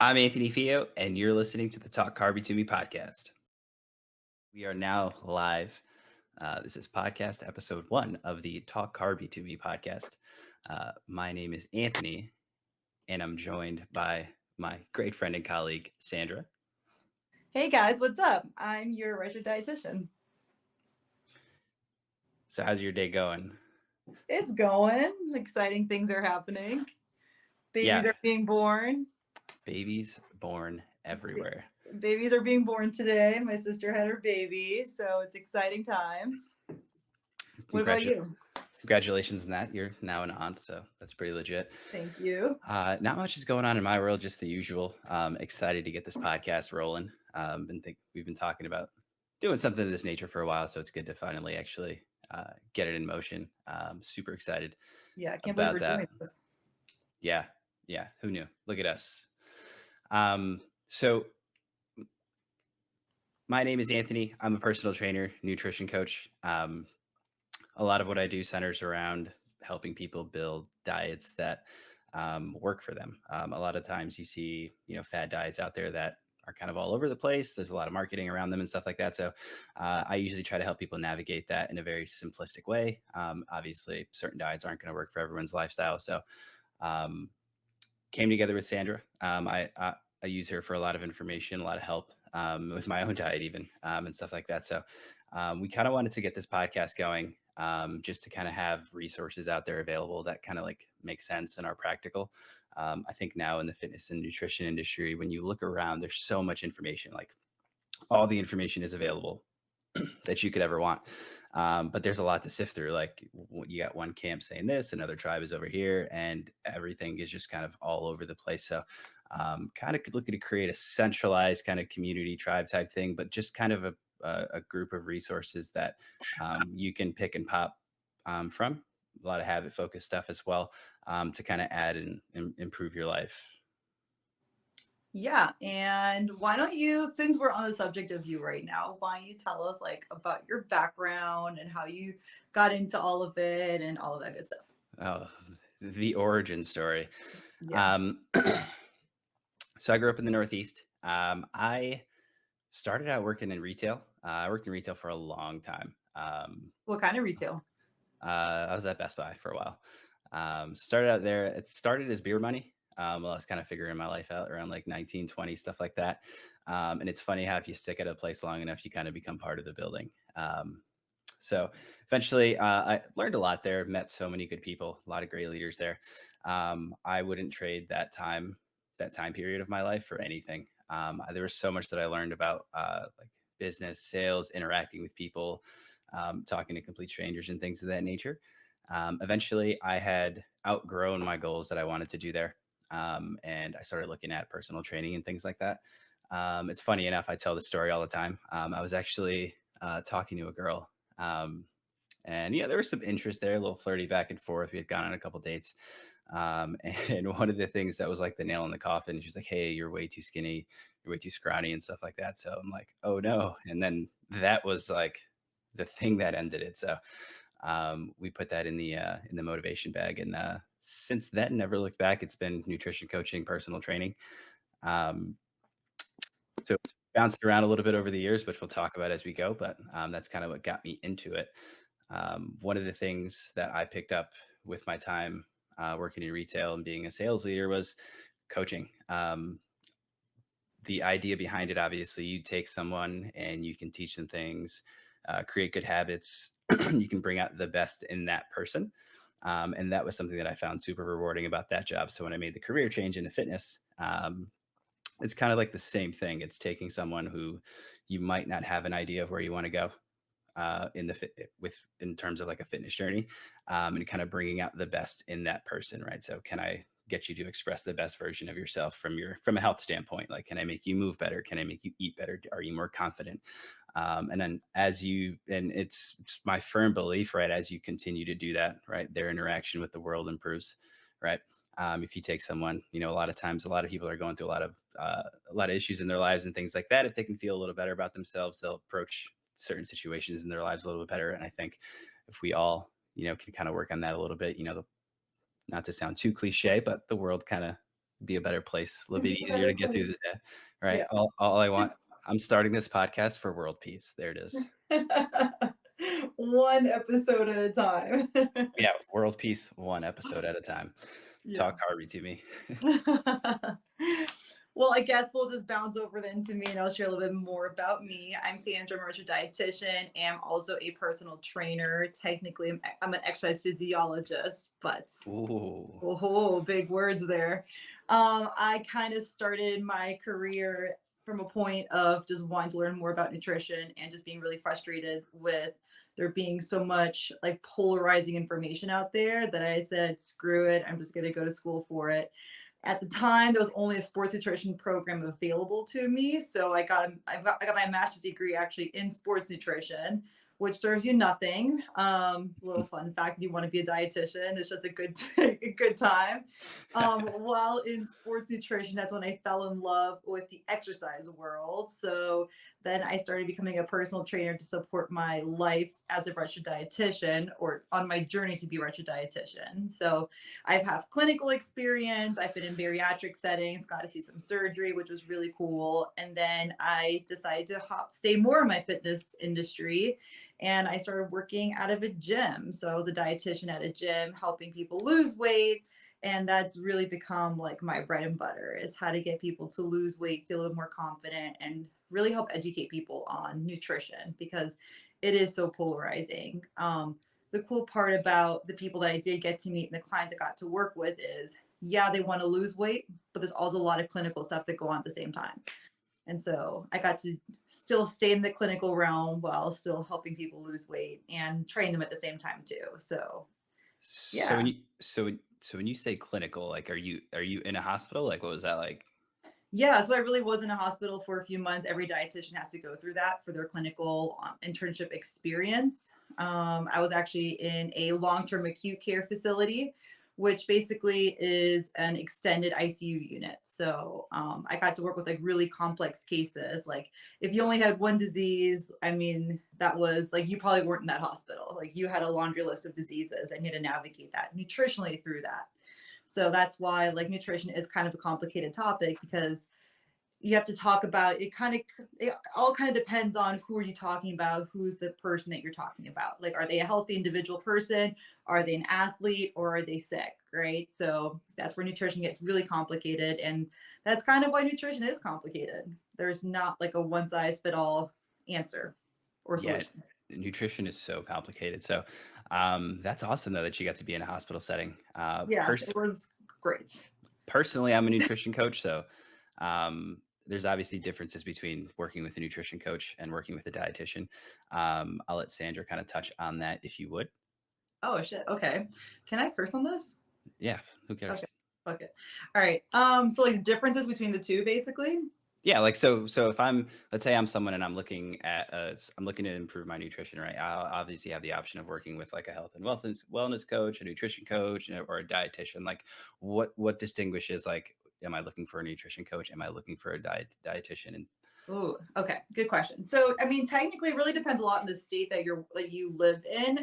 I'm Anthony Fio, and you're listening to the Talk Carby to Me podcast. We are now live. This is podcast episode 1 of the Talk Carby to Me podcast. My name is Anthony, and I'm joined by my great friend and colleague, Sandra. Hey guys, what's up? I'm your registered dietitian. So, how's your day going? It's going. Exciting things are happening. Babies Yeah, are being born. babies born everywhere. Babies are being born today. My sister had her baby, so it's exciting times. What about you? Congratulations on that. You're now an aunt, so that's pretty legit. Thank you. Not much is going on in my world, just the usual. Excited to get this podcast rolling. And think we've been talking about doing something of this nature for a while, so it's good to finally actually get it in motion. Super excited Yeah, I can't believe about we're doing that. this. Yeah, who knew? Look at us. So my name is Anthony. I'm a personal trainer, nutrition coach. A lot of what I do centers around helping people build diets that work for them. A lot of times you see, fad diets out there that are kind of all over the place. There's a lot of marketing around them and stuff like that. So I usually try to help people navigate that in a very simplistic way. Obviously, certain diets aren't going to work for everyone's lifestyle. So um, came together with Sandra. I use her for a lot of information, a lot of help with my own diet even and stuff like that. So we kind of wanted to get this podcast going just to kind of have resources out there available that kind of like make sense and are practical. I think now in the fitness and nutrition industry, when you look around, there's so much information, like all the information is available that you could ever want. But there's a lot to sift through. Like you got one camp saying this, another tribe is over here, and everything is just kind of all over the place. So kind of looking to create a centralized kind of community tribe type thing, but just kind of a group of resources that you can pick and pop from. A lot of habit focused stuff as well to kind of add and improve your life. Yeah, and why don't you, since we're on the subject of you right now, why don't you tell us like about your background and how you got into all of it and all of that good stuff? Oh, the origin story. Yeah. Um, so I grew up in the Northeast. I started out working in retail. I worked in retail for a long time. What kind of retail? I was at Best Buy for a while. Started out there. It started as beer money. While I was kind of figuring my life out around like 19, 20, stuff like that. And it's funny how if you stick at a place long enough, you kind of become part of the building. So eventually, I learned a lot there. Met so many good people, a lot of great leaders there. I wouldn't trade that time period of my life for anything. There was so much that I learned about like business, sales, interacting with people, talking to complete strangers, and things of that nature. Eventually, I had outgrown my goals that I wanted to do there, and I started looking at personal training and things like that. It's funny enough, I tell this story all the time. I was actually talking to a girl. Um, and there was some interest there, a little flirty back and forth. We had gone on a couple dates. And one of the things that was like the nail in the coffin, she's like, "Hey, you're way too skinny, you're way too scrawny," and stuff like that. So I'm like, "Oh no." And then that was like the thing that ended it. So we put that in the motivation bag. And since then, never looked back. It's been nutrition coaching, personal training. Um, so bounced around a little bit over the years, which we'll talk about as we go. But that's kind of what got me into it. One of the things that I picked up with my time working in retail and being a sales leader was coaching. The idea behind it, obviously, you take someone and you can teach them things, create good habits. You can bring out the best in that person. And that was something that I found super rewarding about that job. So when I made the career change into fitness, it's kind of like the same thing. It's taking someone who you might not have an idea of where you want to go in terms of like a fitness journey, and kind of bringing out the best in that person, right? So can I get you to express the best version of yourself from a health standpoint? Like, can I make you move better? Can I make you eat better? Are you more confident? And then and it's my firm belief, right? As you continue to do that, right, their interaction with the world improves, right? If you take someone, a lot of times, a lot of people are going through a lot of issues in their lives and things like that. If they can feel a little better about themselves, they'll approach certain situations in their lives a little bit better. And I think if we all, can kind of work on that a little bit, not to sound too cliche, but the world kind of be a better place, a little It'd bit be a easier to better get through the place. day, right? Yeah. All I want I'm starting this podcast for world peace. There it is. One episode at a time. Yeah, world peace, one episode at a time. Yeah. Talk Harvey to me. Well, I guess we'll just bounce over then to me and I'll share a little bit more about me. I'm Sandra, I'm a registered dietitian, and I'm also a personal trainer. Technically, I'm an exercise physiologist, but Ooh. oh, big words there. I kind of started my career from a point of just wanting to learn more about nutrition and just being really frustrated with there being so much like polarizing information out there that I said, screw it, I'm just going to go to school for it. At the time, there was only a sports nutrition program available to me, so I got my master's degree actually in sports nutrition, which serves you nothing. Little fun fact: if you want to be a dietitian, it's just a good a good time. While in sports nutrition, that's when I fell in love with the exercise world. So then I started becoming a personal trainer to support my life as a registered dietitian, or on my journey to be a registered dietitian. So I've had clinical experience. I've been in bariatric settings, got to see some surgery, which was really cool. And then I decided to stay more in my fitness industry. And I started working out of a gym. So I was a dietitian at a gym, helping people lose weight. And that's really become like my bread and butter is how to get people to lose weight, feel a little more confident, and really help educate people on nutrition because it is so polarizing. The cool part about the people that I did get to meet and the clients I got to work with is, yeah, they want to lose weight, but there's also a lot of clinical stuff that go on at the same time. And so I got to still stay in the clinical realm while still helping people lose weight and train them at the same time too. So So yeah. when you say clinical, like, are you in a hospital? Like, what was that like? Yeah, so I really was in a hospital for a few months. Every dietitian has to go through that for their clinical internship experience. I was actually in a long-term acute care facility, which basically is an extended ICU unit. So I got to work with like really complex cases. Like if you only had one disease, I mean, that was like you probably weren't in that hospital. Like you had a laundry list of diseases and you had to navigate that nutritionally through that. So that's why like nutrition is kind of a complicated topic because you have to talk about it all kind of depends on who are you talking about, who's the person that you're talking about. Like are they a healthy individual person? Are they an athlete or are they sick? Right. So that's where nutrition gets really complicated. And that's kind of why nutrition is complicated. There's not like a one size fit all answer or Yeah, solution. nutrition is so complicated. So, that's awesome though that you got to be in a hospital setting. Yeah, it was great. Personally, I'm a nutrition coach, so there's obviously differences between working with a nutrition coach and working with a dietitian. I'll let Sandra kind of touch on that if you would. Oh shit. Okay. Can I curse on this? Yeah, who Okay. cares? Fuck it. All right. So like differences between the two basically. Yeah, like so if I'm let's say I'm someone and I'm looking at I'm looking to improve my nutrition, right? I'll obviously have the option of working with like a health and wellness coach, a nutrition coach, or a dietitian. Like what distinguishes like am I looking for a nutrition coach? Am I looking for a dietitian? And Oh, okay. Good question. So, I mean, technically, it really depends a lot on the state that you live in,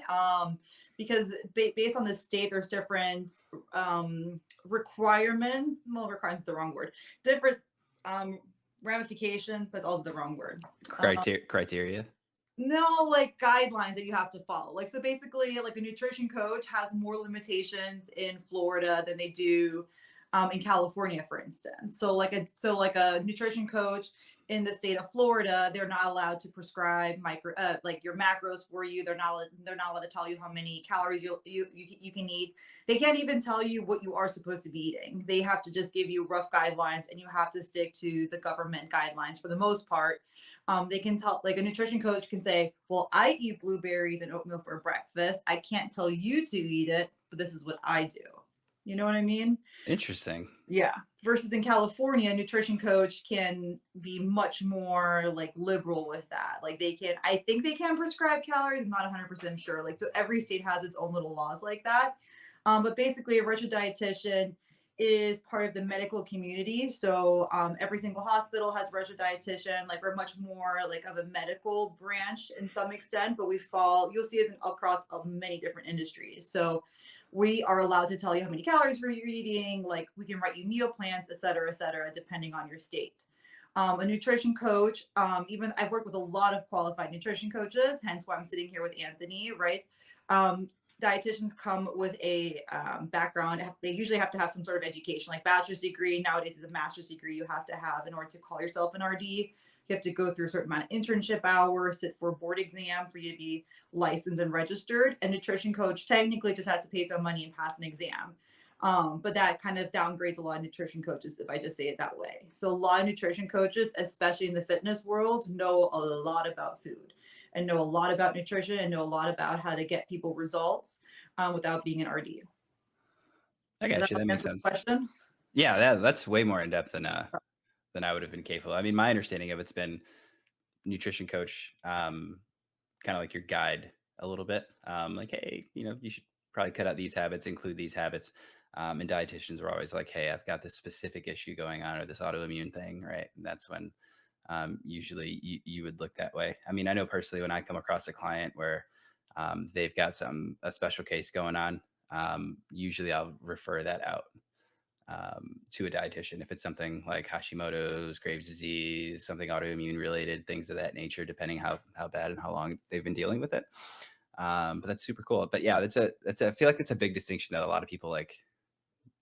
because based on the state, there's different requirements. Well, requirements is the wrong word. Different um, ramifications. That's also the wrong word. criteria. No, like guidelines that you have to follow. Like, so basically, like a nutrition coach has more limitations in Florida than they do in California, for instance. So like a nutrition coach in the state of Florida, they're not allowed to prescribe like your macros for you. They're not allowed to tell you how many calories you can eat. They can't even tell you what you are supposed to be eating. They have to just give you rough guidelines, and you have to stick to the government guidelines for the most part. They can tell, like a nutrition coach can say, well, I eat blueberries and oatmeal for breakfast. I can't tell you to eat it, but this is what I do. You know what I mean? Interesting. Yeah. Versus in California, a nutrition coach can be much more like liberal with that. Like I think they can prescribe calories. I'm not 100% sure. Like, so every state has its own little laws like that. But basically, a registered dietitian is part of the medical community. So every single hospital has a registered dietitian. Like we're much more like of a medical branch in some extent, but we fall. You'll see us across many different industries. So we are allowed to tell you how many calories you're eating. Like we can write you meal plans, et cetera, depending on your state. A nutrition coach. Even I've worked with a lot of qualified nutrition coaches, hence why I'm sitting here with Anthony, right? Um, Dietitians come with a background. They usually have to have some sort of education, like bachelor's degree. Nowadays, is a master's degree you have to have in order to call yourself an RD. You have to go through a certain amount of internship hours, sit for a board exam for you to be licensed and registered. A nutrition coach technically just has to pay some money and pass an exam. But that kind of downgrades a lot of nutrition coaches, if I just say it that way. So a lot of nutrition coaches, especially in the fitness world, know a lot about food and know a lot about nutrition and know a lot about how to get people results without being an RD. I Does got that you. That makes answer the sense. question? Yeah, that's way more in depth than I would have been capable. I mean, my understanding of it's been nutrition coach, kind of like your guide a little bit. Like, hey, you should probably cut out these habits, include these habits. And dietitians are always like, hey, I've got this specific issue going on or this autoimmune thing, right? And that's when usually you would look that way. I mean, I know personally when I come across a client where they've got a special case going on, usually I'll refer that out to a dietitian if it's something like Hashimoto's, Graves' disease, something autoimmune related, things of that nature, depending how bad and how long they've been dealing with it. But that's super cool. But yeah, I feel like it's a big distinction that a lot of people like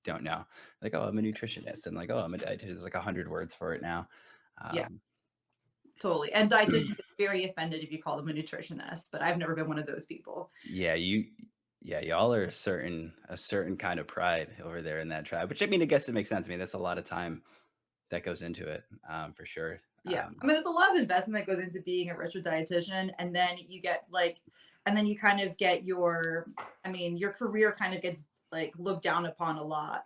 don't know. Like, oh, I'm a nutritionist, and like, oh, I'm a dietitian. There's like 100 words for it now. Yeah, Um, totally. And dietitians get very offended if you call them a nutritionist, but I've never been one of those people. yeah, y'all are a certain kind of pride over there in that tribe. Which I mean, I guess it makes sense. I mean, that's a lot of time that goes into it, for sure. Yeah. I mean, there's a lot of investment that goes into being a registered dietitian. And then you get like, and then you kind of get I mean, your career kind of gets like looked down upon a lot,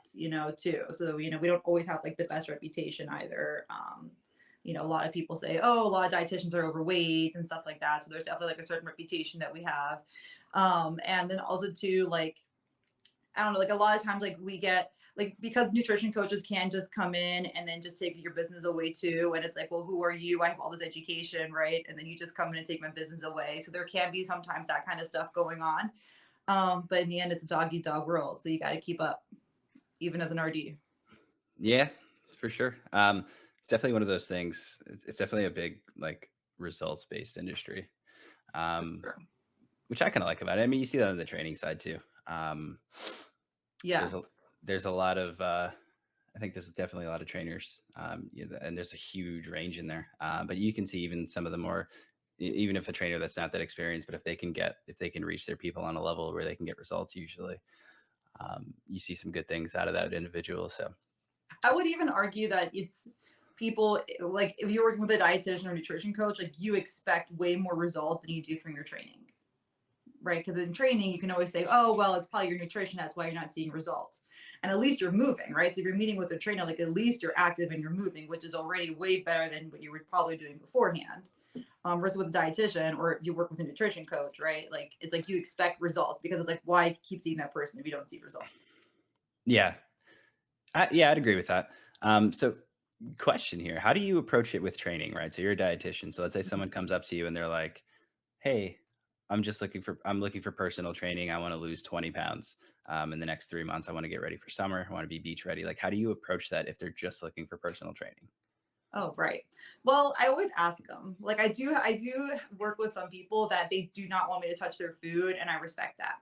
too. So, we don't always have like the best reputation either. A lot of people say, oh, a lot of dietitians are overweight and stuff like that. So there's definitely like a certain reputation that we have. And then also too, like, I don't know, like a lot of times, like we get like because nutrition coaches can just come in and then just take your business away too. And it's like, well, who are you? I have all this education, right? And then you just come in and take my business away. So there can be sometimes that kind of stuff going on. But in the end, it's a dog eat dog world. So you got to keep up, even as an RD. Yeah, for sure. It's definitely one of those things. It's definitely a big like results based industry, um, Sure. which I kind of like about it. I mean, you see that on the training side too. Um, Yeah. there's a there's a lot of I think there's definitely a lot of trainers, and there's a huge range in there. But you can see even some of the more, even if a trainer that's not that experienced, but if they can reach their people on a level where they can get results, usually you see some good things out of that individual. So I would even argue that it's people like if you're working with a dietitian or nutrition coach, like you expect way more results than you do from your training. Right? Because in training, you can always say, oh, well, it's probably your nutrition. That's why you're not seeing results. And at least you're moving, right? So if you're meeting with a trainer, like at least you're active and you're moving, which is already way better than what you were probably doing beforehand. Versus with a dietitian or if you work with a nutrition coach, right? Like it's like you expect results because it's like, why keep seeing that person if you don't see results? yeah, I'd agree with that. So question here, how do you approach it with training, right? So you're a dietitian. So let's say someone comes up to you and they're like, hey, I'm looking for personal training. I want to lose 20 pounds in the next 3 months. I want to get ready for summer. I want to be beach ready. Like, how do you approach that if they're just looking for personal training? Oh, right. Well, I always ask them. Like I do work with some people that they do not want me to touch their food, and I respect that.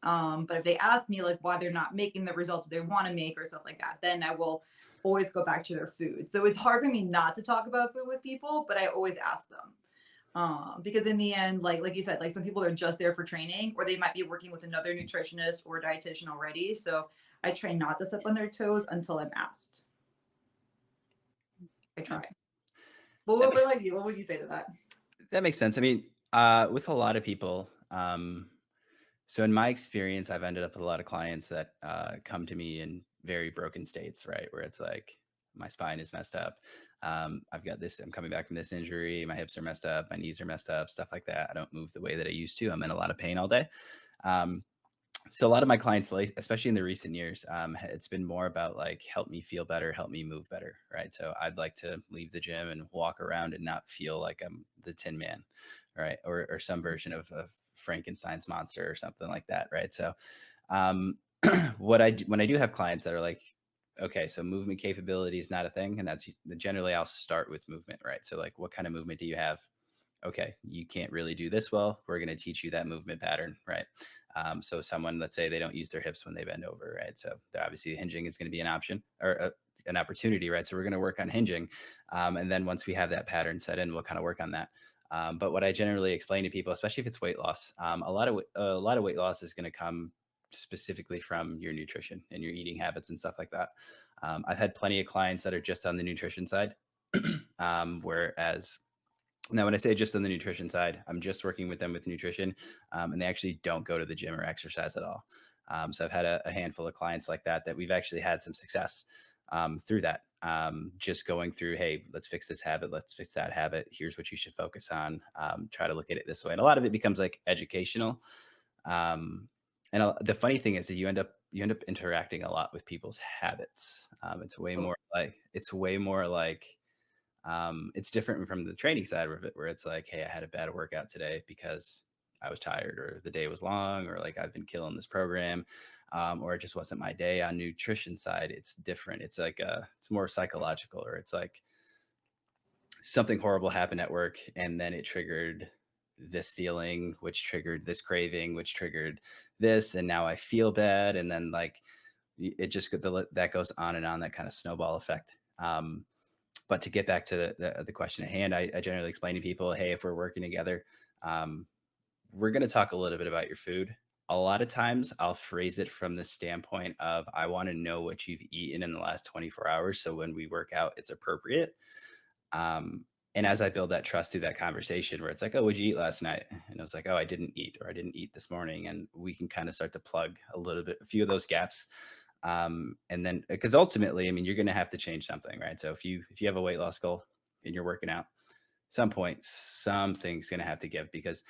But if they ask me like why they're not making the results they want to make or stuff like that, then I will always go back to their food. So it's hard for me not to talk about food with people, but I always ask them. Because in the end, like you said, like some people are just there for training, or they might be working with another nutritionist or dietitian already. So I try not to step on their toes until I'm asked. I Yeah, try. Well, that what makes about you? What would you say to that? that makes sense. I mean, with a lot of people, so in my experience, I've ended up with a lot of clients that come to me in very broken states, right? Where it's like my spine is messed up. I've got this. I'm coming back from this injury. My hips are messed up. My knees are messed up. Stuff like that. I don't move the way that I used to. I'm in a lot of pain all day. Um, So a lot of my clients, like, especially in the recent years, it's been more about like help me feel better, help me move better, right? So I'd like to leave the gym and walk around and not feel like I'm the Tin Man, right? Or some version of Frankenstein's monster or something like that, right? So um, when I do have clients that are like, okay, so movement capability is not a thing, and that's generally I'll start with movement, right? So like, what kind of movement do you have? Okay, you can't really do this well. We're going to teach you that movement pattern, right? So someone, let's say they don't use their hips when they bend over, right? So obviously hinging is going to be an option or an opportunity, right? So we're going to work on hinging, and then once we have that pattern set in, we'll kind of work on that. But what I generally explain to people, especially if it's weight loss, a lot of weight loss is going to come specifically from your nutrition and your eating habits and stuff like that. I've had plenty of clients that are just on the nutrition side, whereas now, when I say just on the nutrition side, I'm just working with them with nutrition, and they actually don't go to the gym or exercise at all. So I've had a handful of clients like that we've actually had some success through that. Just going through, hey, let's fix this habit, let's fix that habit. Here's what you should focus on. Try to look at it this way, and a lot of it becomes like educational. Um, and the funny thing is that you end up interacting a lot with people's habits. It's way more like it's different from the training side of it, where it's like, hey, I had a bad workout today because I was tired, or the day was long, or like I've been killing this program, or it just wasn't my day. On nutrition side, it's different. It's like it's more psychological, or it's like something horrible happened at work, and then it triggered this feeling, which triggered this craving, which triggered this, and now I feel bad, and then like it just that goes on and on, that kind of snowball effect. But to get back to the question at hand, I generally explain to people, hey, if we're working together, um, we're going to talk a little bit about your food. A lot of times I'll phrase it from the standpoint of I want to know what you've eaten in the last 24 hours. So when we work out, it's appropriate. And as I build that trust through that conversation where it's like, oh, what'd you eat last night? And I was like, oh, I didn't eat, or I didn't eat this morning. And we can kind of start to plug a few of those gaps. And then because ultimately, I mean, you're going to have to change something, right? So if you have a weight loss goal and you're working out, at some point, something's going to have to give, because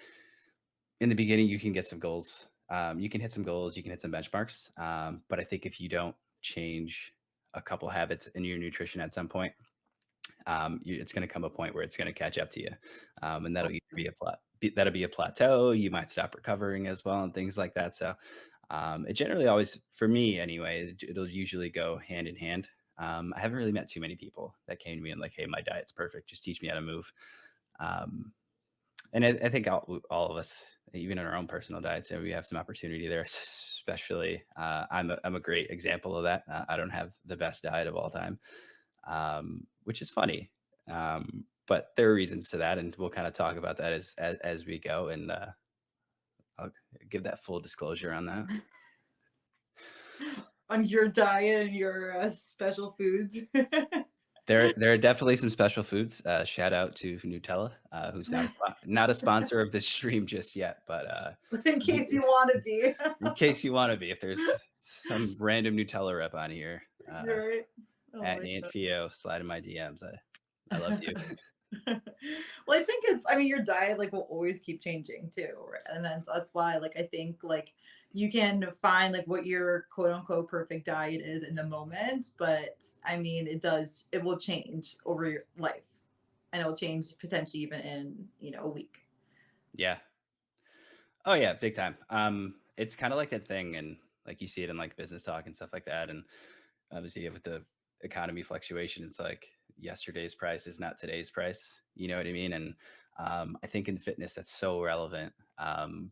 in the beginning, you can get some goals. You can hit some goals, you can hit some benchmarks. But I think if you don't change a couple habits in your nutrition at some point, it's going to come a point where it's going to catch up to you, and that'll either that'll be a plateau. You might stop recovering as well, and things like that. So, it generally always, for me anyway, it'll usually go hand in hand. I haven't really met too many people that came to me and like, "Hey, my diet's perfect. Just teach me how to move." Um, and I think all of us, even in our own personal diets, we have some opportunity there. Especially, I'm a great example of that. I don't have the best diet of all time, which is funny. But there are reasons to that, and we'll kind of talk about that as we go, and I'll give that full disclosure on that. On your diet and your special foods. There are definitely some special foods. Shout out to Nutella, who's not a sponsor of this stream just yet, but But in you, case you want to be. in case you want to be, if there's some random Nutella rep on here, You're right. Oh at my Aunt Fio, slide in my DMs. I love you. god. Well, I think it's, I mean, your diet like will always keep changing too, right? And that's why like I think like you can find like what your quote unquote perfect diet is in the moment, but I mean it will change over your life, and it'll change potentially even in, a week. Yeah. Oh yeah, big time. It's kind of like that thing, and like you see it in like business talk and stuff like that, and obviously with the economy fluctuation, it's like yesterday's price is not today's price. You know what I mean? And I think in fitness that's so relevant,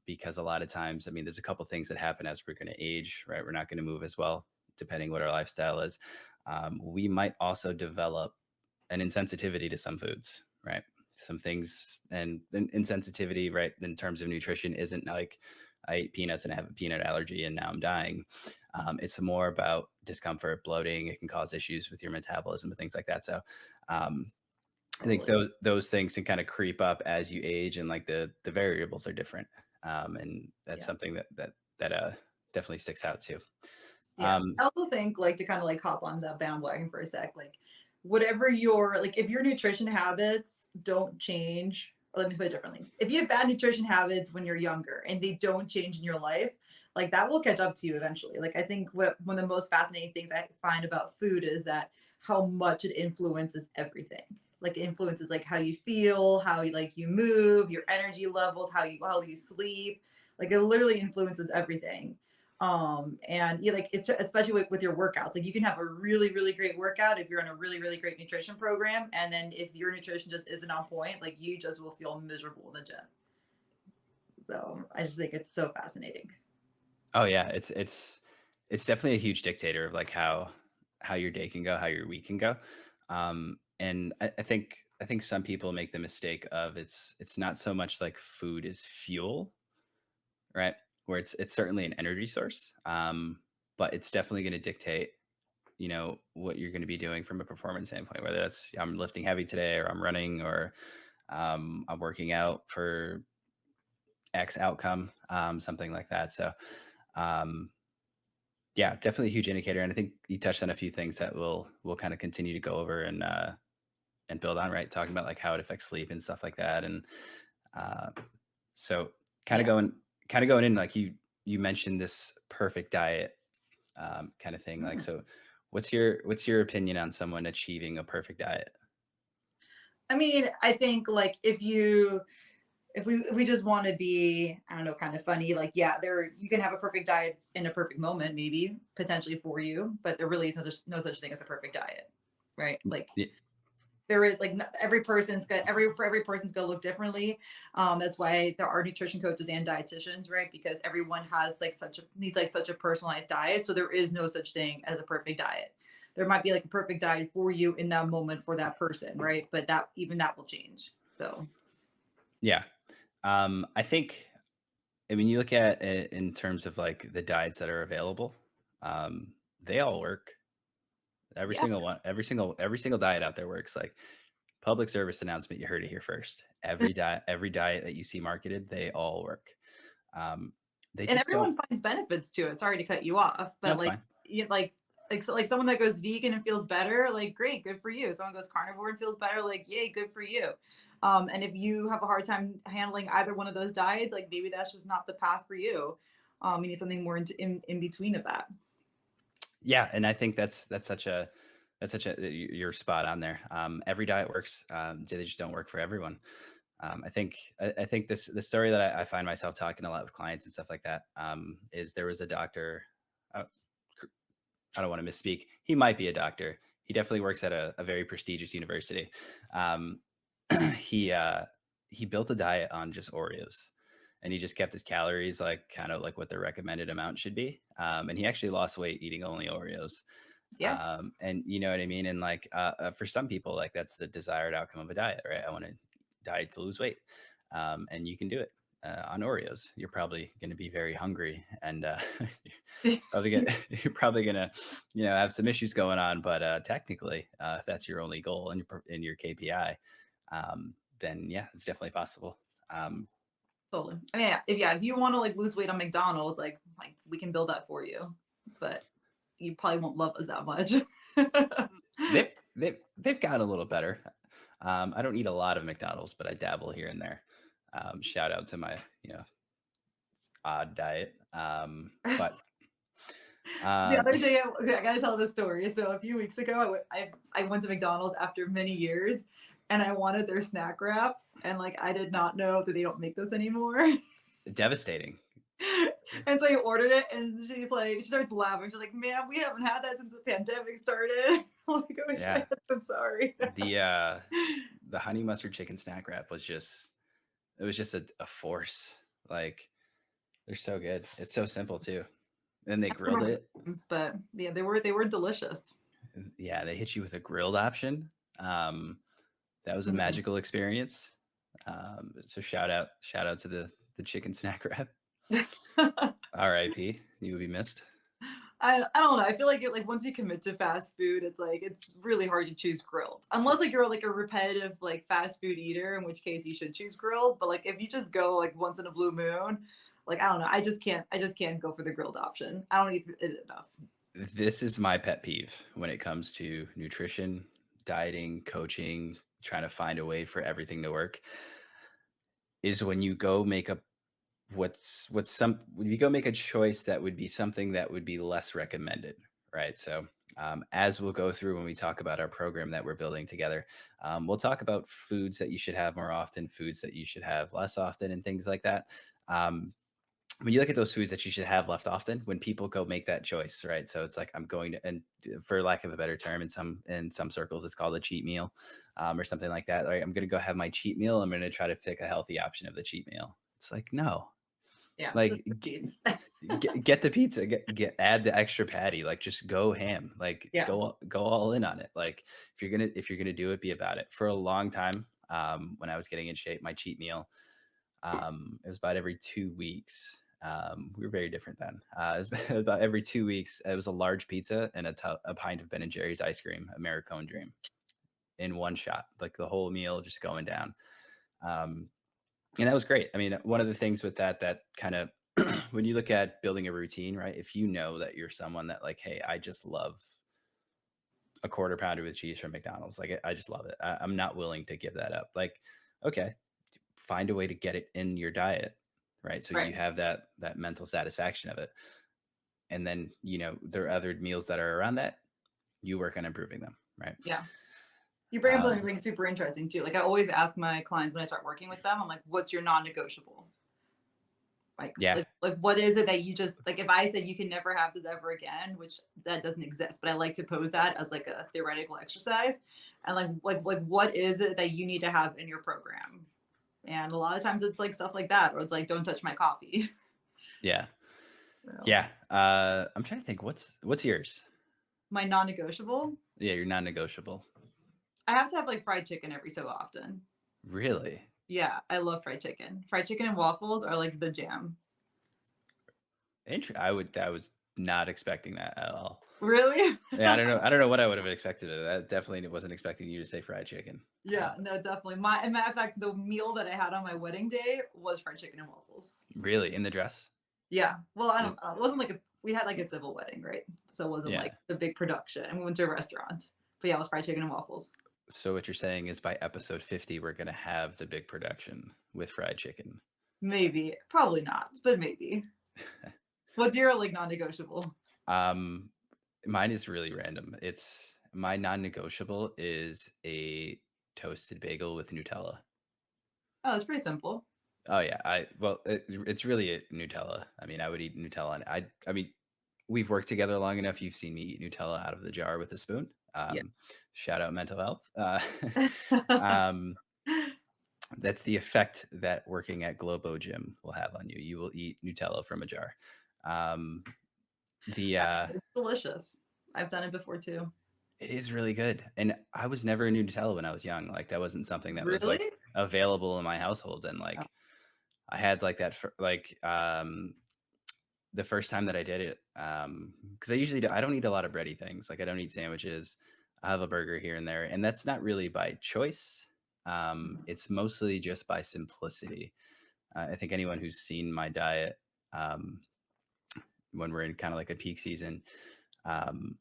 because a lot of times, I mean, there's a couple things that happen as we're going to age, right? We're not going to move as well, depending what our lifestyle is. We might also develop an insensitivity to some foods, right? Some things, and insensitivity, right, in terms of nutrition, isn't like I ate peanuts and I have a peanut allergy and now I'm dying. It's more about discomfort, bloating. It can cause issues with your metabolism and things like that. So, um, I think Totally. those things can kind of creep up as you age, and like the variables are different. And that's Yeah. something that definitely sticks out too. Yeah. Um, I also think like to kind of like hop on the bandwagon for a sec, like whatever your like if your nutrition habits don't change, or let me put it differently. If you have bad nutrition habits when you're younger and they don't change in your life, like that will catch up to you eventually. Like I think what one of the most fascinating things I find about food is that how much it influences everything. Like it influences like how you feel, how you like you move, your energy levels, how you sleep. Like it literally influences everything. And you like it's especially with your workouts. Like you can have a really great workout if you're in a really great nutrition program, and then if your nutrition just isn't on point, like you just will feel miserable in the gym. So I just think it's so fascinating. Oh yeah, it's definitely a huge dictator of like how your day can go, how your week can go. And I think some people make the mistake of it's not so much like food is fuel, right? Where it's certainly an energy source, but it's definitely going to dictate, what you're going to be doing from a performance standpoint. Whether that's I'm lifting heavy today, or I'm running, or I'm working out for X outcome, something like that. So um, yeah, definitely a huge indicator, and I think you touched on a few things that we'll kind of continue to go over and build on, right? Talking about like how it affects sleep and stuff like that, and uh, so kind of Yeah. going kind of going in like you mentioned this perfect diet kind of thing. Like, Hmm. so what's your opinion on someone achieving a perfect diet? I mean, I think like if we just want to be, I don't know, kind of funny, like yeah, there you can have a perfect diet in a perfect moment, maybe potentially for you, but there really is no such thing as a perfect diet, right? Like Yeah, there is like every person's got every person's gonna look differently. That's why there are nutrition coaches and dietitians, right? Because everyone has like such a needs like such a personalized diet. So there is no such thing as a perfect diet. There might be like a perfect diet for you in that moment for that person, right? But that even that will change. So yeah. I think, I mean, you look at it in terms of like the diets that are available, they all work. Every yeah. single one, every single diet out there works. Like, public service announcement, you heard it here first. Every diet that you see marketed, they all work. Um, they And just don't. everyone finds benefits to it. Sorry to cut you off, No, but it's fine. like someone that goes vegan and feels better, like great, good for you. Someone goes carnivore and feels better, like yay, good for you. And if you have a hard time handling either one of those diets, like maybe that's just not the path for you. You need something more in between of that. Yeah, and I think that's such a you're spot on there. Every diet works. They just don't work for everyone. I think the story that I find myself talking a lot with clients and stuff like that, is there was a doctor. Uh, I don't want to misspeak. He might be a doctor. He definitely works at a very prestigious university. Um, he uh, he built a diet on just Oreos, and he just kept his calories like kind of like what the recommended amount should be. And he actually lost weight eating only Oreos. Yeah, And you know what I mean. And like for some people, like that's the desired outcome of a diet, right? I want to diet to lose weight, and you can do it on Oreos. You're probably going to be very hungry, and probably gonna you're probably gonna have some issues going on, but technically if that's your only goal in your KPI, then yeah, it's definitely possible. um, totally. I mean, if you want to like lose weight on McDonald's, like we can build that for you, but you probably won't love us that much. they've gotten a little better. I don't eat a lot of McDonald's, but I dabble here and there. Shout out to my odd diet. But The um, other day, I gotta tell this story. So a few weeks ago, I went to McDonald's after many years, and I wanted their snack wrap, and like I did not know that they don't make this anymore. devastating. And so I ordered it, and she starts laughing. She's like, "Man, we haven't had that since the pandemic started." I'm like, "Oh Yeah, shit, I'm sorry." the honey mustard chicken snack wrap was just it was just a force. Like, they're so good. It's so simple too. And they I don't grilled remember it. the names, but yeah, they were delicious. Yeah, they hit you with a grilled option. That was a Mhm. magical experience. So shout out to the chicken snack wrap. R.I.P. You will be missed. I don't know. I feel like once you commit to fast food, it's like it's really hard to choose grilled. Unless like you're like a repetitive like fast food eater, in which case you should choose grilled. But like if you just go like once in a blue moon, like I don't know. I just can't go for the grilled option. I don't eat it enough. This is my pet peeve when it comes to nutrition, dieting, coaching, trying to find a way for everything to work, is when you go make a what's some when you go make a choice that would be something that would be less recommended, right? So, as we'll go through when we talk about our program that we're building together, we'll talk about foods that you should have more often, foods that you should have less often, and things like that. Um, when you look at those foods that you should have left often, when people go make that choice, right? So it's like I'm going to, and for lack of a better term, in some circles, it's called a cheat meal, or something like that. Right? I'm going to go have my cheat meal. I'm going to try to pick a healthy option of the cheat meal. It's like no, Yeah, just like proceed. get the pizza, get add the extra patty, like just go ham, like Yeah, go all in on it. Like if you're gonna do it, be about it. For a long time, when I was getting in shape, my cheat meal, it was about every 2 weeks. We were very different then. It was about every 2 weeks. It was a large pizza and a pint of Ben and Jerry's ice cream, Americone Dream, in one shot. Like the whole meal just going down. Um, and that was great. I mean, one of the things with that kind of when you look at building a routine, right? If you know that you're someone that like, hey, I just love a quarter pounder with cheese from McDonald's, like I just love it. I'm not willing to give that up. Like, okay, find a way to get it in your diet, right? So right. you have that mental satisfaction of it, and then there are other meals that are around that. You work on improving them, right? Yeah. You bring up Um, something super interesting too. Like I always ask my clients when I start working with them, I'm like, what's your non-negotiable? Like, yeah, what is it that you just like? If I said you can never have this ever again, which that doesn't exist, but I like to pose that as like a theoretical exercise, and like what is it that you need to have in your program? And a lot of times it's like stuff like that, or it's like don't touch my coffee. yeah, You know? yeah. I'm trying to think. What's yours? My non-negotiable, Yeah, you're non-negotiable. I have to have like fried chicken every so often. Really? Yeah, I love fried chicken. Fried chicken and waffles are like the jam. I was not expecting that at all. Really? Yeah, I don't know what I would have expected. I definitely wasn't expecting you to say fried chicken. Yeah, no, definitely. As a matter of fact, the meal that I had on my wedding day was fried chicken and waffles. Really, in the dress? Yeah. Well, I Just don't. It wasn't like we had like a civil wedding, right? So it wasn't like yeah. the big production. And we went to a restaurant. But yeah, it was fried chicken and waffles. So what you're saying is by episode 50, we're gonna have the big production with fried chicken. Maybe, probably not, but maybe. What's your like non-negotiable? Um, Mine is really random. It's my non-negotiable is a toasted bagel with Nutella. Oh, that's pretty simple. Oh yeah, it's really a Nutella. I mean, I would eat Nutella, and I mean, we've worked together long enough. You've seen me eat Nutella out of the jar with a spoon. Yeah. Shout out mental health. Um, that's the effect that working at Globo Gym will have on you. You will eat Nutella from a jar. Um, the It's delicious. I've done it before too. It is really good, and I was never a Nutella when I was young. Like that wasn't something that was Really? like available in my household, and Oh, like I had like that for like the first time that I did it, because I don't eat a lot of bready things. Like I don't eat sandwiches. I have a burger here and there, and that's not really by choice. It's mostly just by simplicity. I think anyone who's seen my diet, um, when we're in kind of like a peak season, um,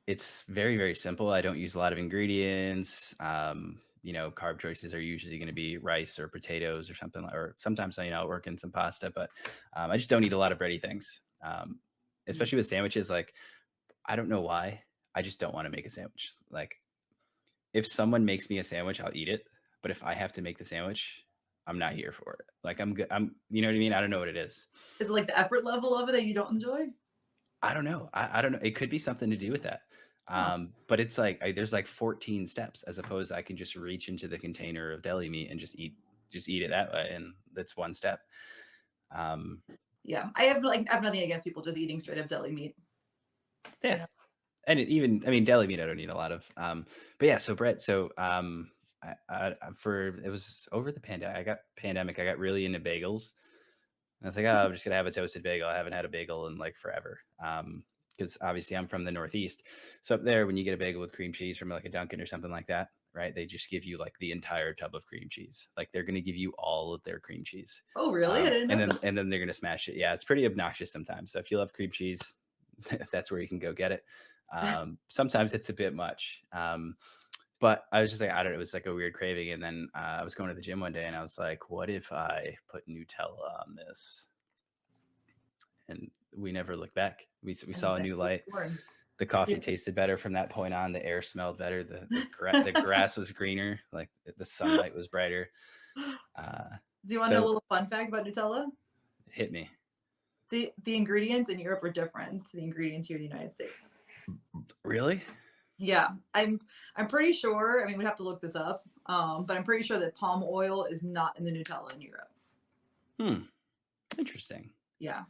it's very, very simple. I don't use a lot of ingredients. Carb choices are usually going to be rice or potatoes or something, or sometimes I'll work in some pasta, but I just don't eat a lot of bready things. mm. Especially with sandwiches. Like, I don't know why. I just don't want to make a sandwich. Like, if someone makes me a sandwich, I'll eat it. But if I have to make the sandwich, I'm not here for it. Like, I'm good. You know what I mean? I don't know what it is. Is it like the effort level of it that you don't enjoy? I don't know. I don't know. It could be something to do with that. Huh. But it's like there's like 14 steps as opposed I can just reach into the container of deli meat and just eat it that way, and that's one step. Um, Yeah. I have nothing against people just eating straight up deli meat. You yeah, know? and I mean, deli meat I don't eat a lot of. But yeah, so Brett, for it was over the pandemic. I got really into bagels. And I was like, oh, I'm just gonna have a toasted bagel. I haven't had a bagel in like forever. Because obviously I'm from the Northeast. So up there, when you get a bagel with cream cheese from like a Dunkin' or something like that, right? They just give you like the entire tub of cream cheese. Like they're gonna give you all of their cream cheese. Oh, really? I didn't And know then that. and then they're gonna smash it. Yeah, it's pretty obnoxious sometimes. So if you love cream cheese, that's where you can go get it. Sometimes it's a bit much. But I was just like, I don't know, it was like a weird craving, and then, I was going to the gym one day, and I was like, "What if I put Nutella on this?" And we never looked back. We And saw a then new it was light. born. The Yeah. coffee tasted better from that point on, the air smelled better, the grass was greener, like, the sunlight was brighter. Uh, Do you want to know a so little fun fact about Nutella? hit me. The ingredients in Europe are different to the ingredients here in the United States. Really? Yeah, I'm pretty sure. I mean, we'd have to look this up, but I'm pretty sure that palm oil is not in the Nutella in Europe. Hmm, interesting. Yeah,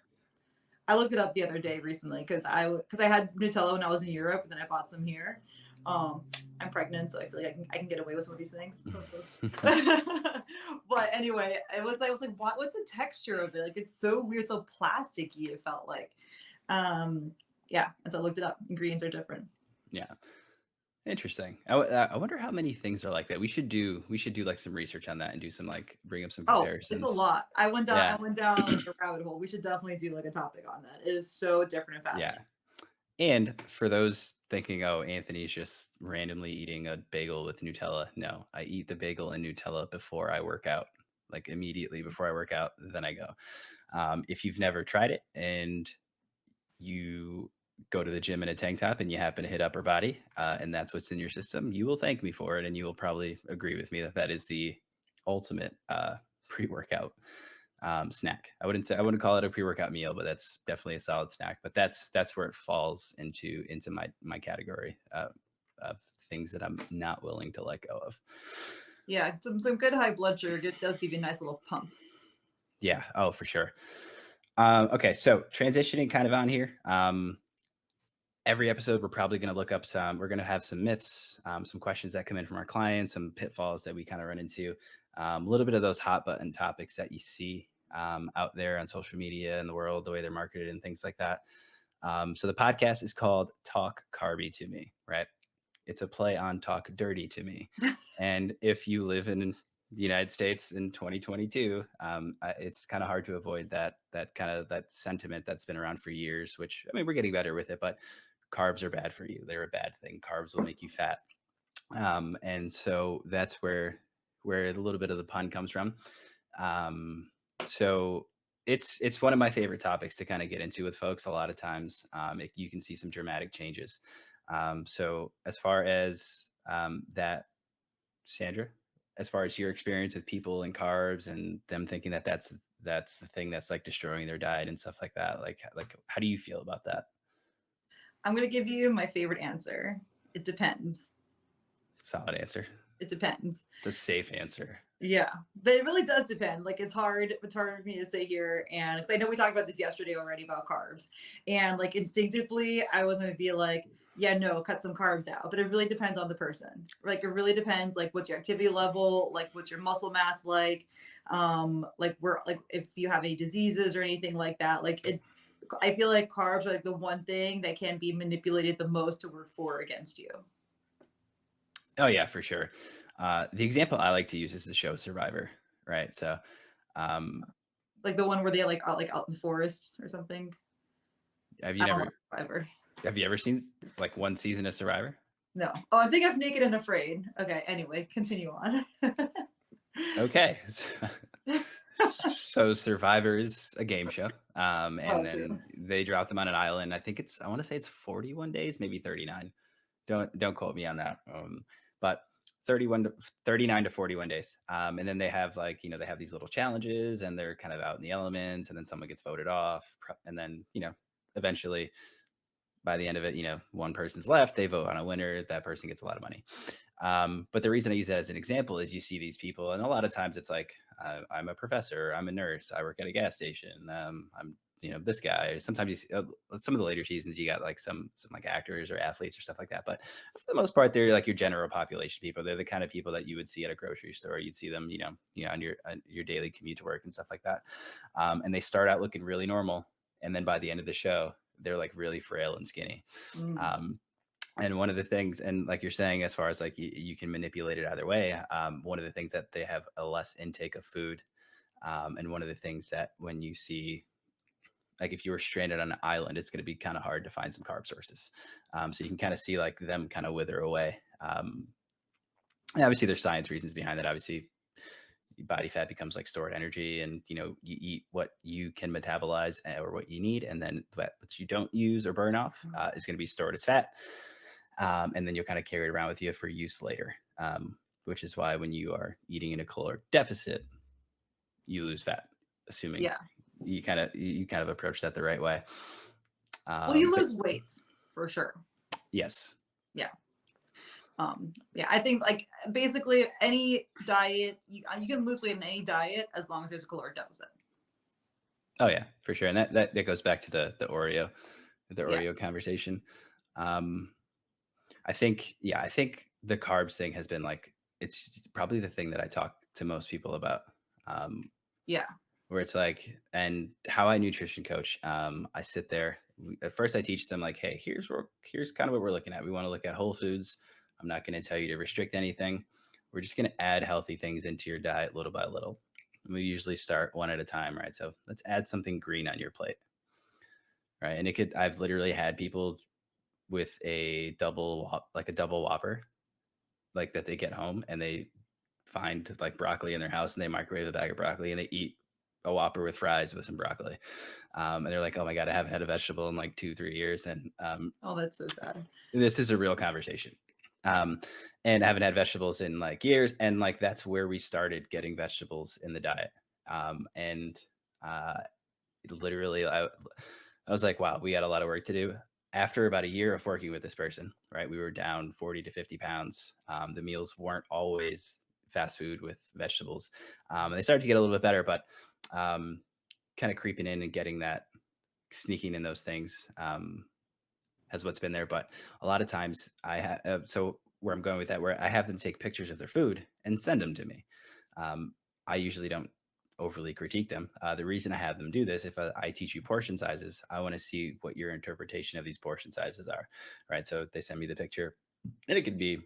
I looked it up the other day recently because I had Nutella when I was in Europe, and then I bought some here. Um, I'm pregnant, so I feel like I can get away with some of these things. But anyway, I was like, what's the texture of it? Like it's so weird, so plasticky. It felt like, um, yeah. And so I looked it up. Ingredients are different. Yeah, interesting. I wonder how many things are like that. We should do, like, some research on that and do some, like, bring up some Oh, it's a comparisons. lot. I Yeah, went down like a rabbit hole. We should definitely do like a topic on that. It is so different and yeah. fascinating. And for those thinking, "Oh, Anthony's just randomly eating a bagel with Nutella." No, I eat the bagel and Nutella before I work out, like, immediately before I work out, then I go. If you've never tried it and you go to the gym in a tank top and you happen to hit upper body, and that's what's in your system, you will thank me for it, and you will probably agree with me that that is the ultimate, pre-workout, snack. I wouldn't call it a pre-workout meal, but that's definitely a solid snack. But that's where it falls into my category of things that I'm not willing to let go of. Yeah, some good high blood sugar does give you a nice little pump. Yeah. Oh, for sure. Okay, so transitioning kind of on here. Every episode, we're probably going to look up some. We're going to have some myths, some questions that come in from our clients, some pitfalls that we kind of run into, a little bit of those hot button topics that you see out there on social media and the world, the way they're marketed and things like that. So the podcast is called Talk Carby to Me, right? It's a play on Talk Dirty to Me. And if you live in the United States in 2022, it's kind of hard to avoid that kind of that sentiment that's been around for years. Which, I mean, we're getting better with it, but carbs are bad for you. They're a bad thing. Carbs will make you fat, and so that's where a little bit of the pun comes from. Um, so it's one of my favorite topics to kind of get into with folks. A lot of times, you can see some dramatic changes. So as far as that, Sandra, as far as your experience with people and carbs and them thinking that that's the thing that's like destroying their diet and stuff like that, like how do you feel about that? I'm gonna give you my favorite answer. It depends. Solid answer. It depends. It's a safe answer. Yeah, but it really does depend. Like it's hard for me to say here, and because I know we talked about this yesterday already about carbs, and like instinctively, I was gonna be like, yeah, no, cut some carbs out. But it really depends on the person. Like it really depends. Like what's your activity level? Like what's your muscle mass like? Like where like if you have any diseases or anything like that. Like it. I feel like carbs are like the one thing that can be manipulated the most to work for or against you. Oh yeah, for sure. The example I like to use is the show Survivor, right? So, um, Like the one where they like out in the forest or something. have you I don't never like Survivor. have you ever seen like one season of Survivor? No. Oh, I think I'm naked and afraid. Okay. Anyway, continue on. Okay. So Survivor is a game show. And Oh, true. then they drop them on an island. I want to say it's 41 days, maybe 39. Don't quote me on that. But 31 to 39 to 41 days. And then they have like, they have these little challenges and they're kind of out in the elements and then someone gets voted off. And then, eventually by the end of it, one person's left, they vote on a winner, that person gets a lot of money. But the reason I use that as an example is you see these people, and a lot of times it's like, I'm a professor, I'm a nurse, I work at a gas station, I'm this guy. Sometimes you see, some of the later seasons you got like some like actors or athletes or stuff like that. But for the most part, they're like your general population people. They're the kind of people that you would see at a grocery store. You'd see them, on your daily commute to work and stuff like that. And they start out looking really normal, and then by the end of the show, they're like really frail and skinny. Mm, Um, and one of the things, and like you're saying, as far as like you can manipulate it either way, one of the things that they have a less intake of food. And one of the things that when you see, like if you were stranded on an island, it's going to be kind of hard to find some carb sources. So you can kind of see like them kind of wither away. And obviously, there's science reasons behind that. Obviously, body fat becomes like stored energy, and you eat what you can metabolize or what you need, and then what you don't use or burn off is going to be stored as fat, and then you'll kind of carry it around with you for use later. Which is why when you are eating in a caloric deficit, you lose fat, assuming Yeah. you kind of approach that the right way. Well, you But lose weight for sure. yes, Yeah. Yeah, I think like basically any diet you can lose weight in any diet as long as there's a caloric deficit. oh yeah, for sure, and that goes back to the Yeah. Oreo conversation. Um, I think the carbs thing has been like it's probably the thing that I talk to most people about. Um, Yeah. where it's like, and how I nutrition coach, I sit there. At first, I teach them like, hey, here's kind of what we're looking at. We want to look at whole foods. I'm not going to tell you to restrict anything. We're just going to add healthy things into your diet little by little. And we usually start one at a time, right? So let's add something green on your plate, right? And I've literally had people with like a double whopper, like that they get home and they find like broccoli in their house and they microwave a bag of broccoli and they eat a Whopper with fries with some broccoli. And they're like, oh my God, I haven't had a vegetable in like 2, 3 years. And Oh, that's so sad. this is a real conversation. Um, and I haven't had vegetables in like years. And like, that's where we started getting vegetables in the diet. And uh, literally, I was like, wow, we got a lot of work to do. After about a year of working with this person, right, we were down 40 to 50 pounds. The meals weren't always fast food with vegetables. And they started to get a little bit better, but um, kind of creeping in and getting that, sneaking in those things has what's been there. But a lot of times so where I'm going with that, where I have them take pictures of their food and send them to me. I usually don't overly critique them. The reason I have them do this, if I teach you portion sizes, I want to see what your interpretation of these portion sizes are, right? So they send me the picture, and it could be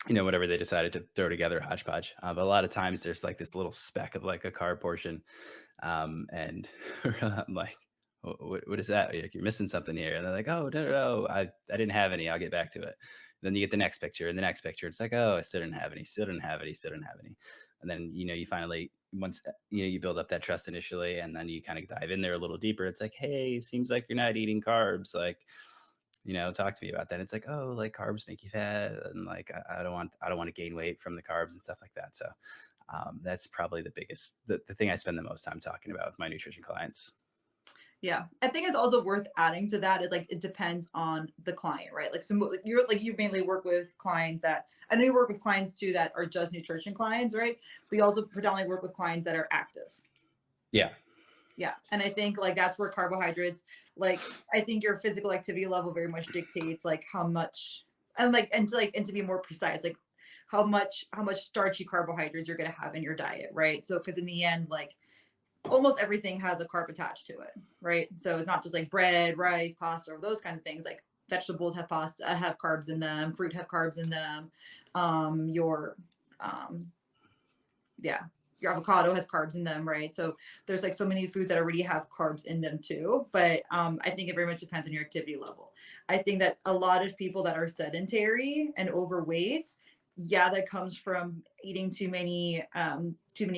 whatever they decided to throw together, hodgepodge. But a lot of times there's like this little speck of like a carb portion, and I'm like, what is that? You're missing something here. And they're like, oh, no, I didn't have any. I'll get back to it. Then you get the next picture and the next picture. It's like, oh, I still didn't have any, still didn't have any, still didn't have any. And then, you finally, once, you build up that trust initially, and then you kind of dive in there a little deeper. It's like, hey, seems like you're not eating carbs. Like, talk to me about that. It's like, oh, like carbs make you fat. And like, I don't want to gain weight from the carbs and stuff like that. So that's probably the thing I spend the most time talking about with my nutrition clients. Yeah, I think it's also worth adding to that. It depends on the client, right? Like, so you mainly work with clients that I know you work with clients too that are just nutrition clients, right? But you also predominantly work with clients that are active. Yeah. Yeah, and I think like that's where carbohydrates, like I think your physical activity level very much dictates like how much, and to be more precise, like how much starchy carbohydrates you're gonna have in your diet, right? So because in the end, like almost everything has a carb attached to it, right? So it's not just like bread, rice, pasta, or those kinds of things. Like vegetables have pasta, have carbs in them, fruit have carbs in them. Your um, yeah, your avocado has carbs in them, right? So there's like so many foods that already have carbs in them too. But I think it very much depends on your activity level. I think that a lot of people that are sedentary and overweight, yeah, that comes from eating too many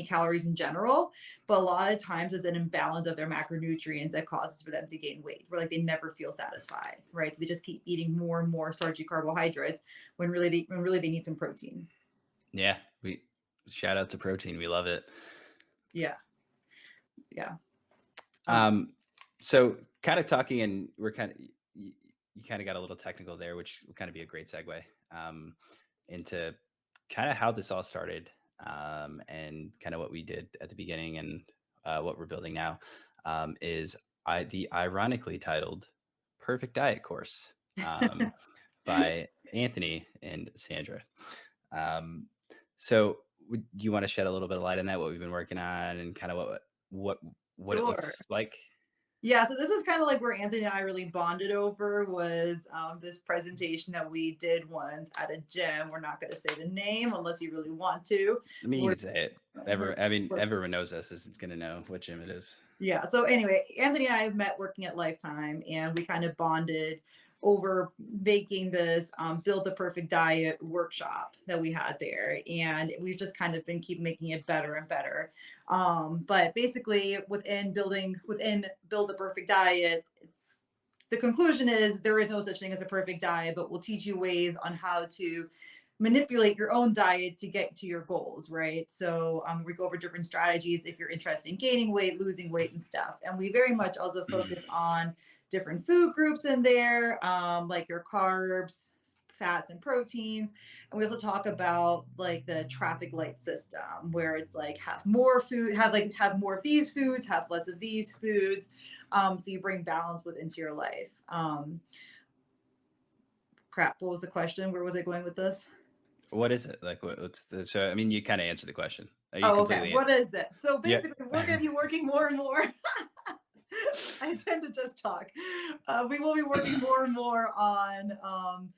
calories in general. But a lot of times it's an imbalance of their macronutrients that causes for them to gain weight, where like they never feel satisfied, right? So they just keep eating more and more starchy carbohydrates when really they need some protein. Yeah. We shout out to protein. We love it. Yeah, yeah. Um, so kind of talking, and we're kind of, you kind of got a little technical there, which will kind of be a great segue into kind of how this all started, and kind of what we did at the beginning, and what we're building now, is the ironically titled Perfect Diet Course, by Anthony and Sandra. Um, so do you want to shed a little bit of light on that, what we've been working on, and kind of what what it Sure. looks like? Yeah, so this is kind of like where Anthony and I really bonded over was this presentation that we did once at a gym. We're not going to say the name unless you really want to. I mean, you We're, could say it. we're, we're Everyone knows us is going to know what gym it is. Yeah. So anyway, Anthony and I have met working at Lifetime, and we kind of bonded over making this build the perfect diet workshop that we had there, and we've just kind of been keep making it better and better. But basically, within build the perfect diet, the conclusion is there is no such thing as a perfect diet, but we'll teach you ways on how to manipulate your own diet to get to your goals, right? So we go over different strategies if you're interested in gaining weight, losing weight, and stuff. And we very much also focus on different food groups in there, like your carbs, fats, and proteins. And we also talk about like the traffic light system, where it's like have more food, have more of these foods, have less of these foods, so you bring balance into your life. Crap, what was the question? Where was I going with this? What is it? Like, what's the so, I mean, you kinda answered the question. You Oh, okay. completely What answered. is it? So Yeah. basically, we're going to be working more and more. I tend to just talk. We will be working more and more on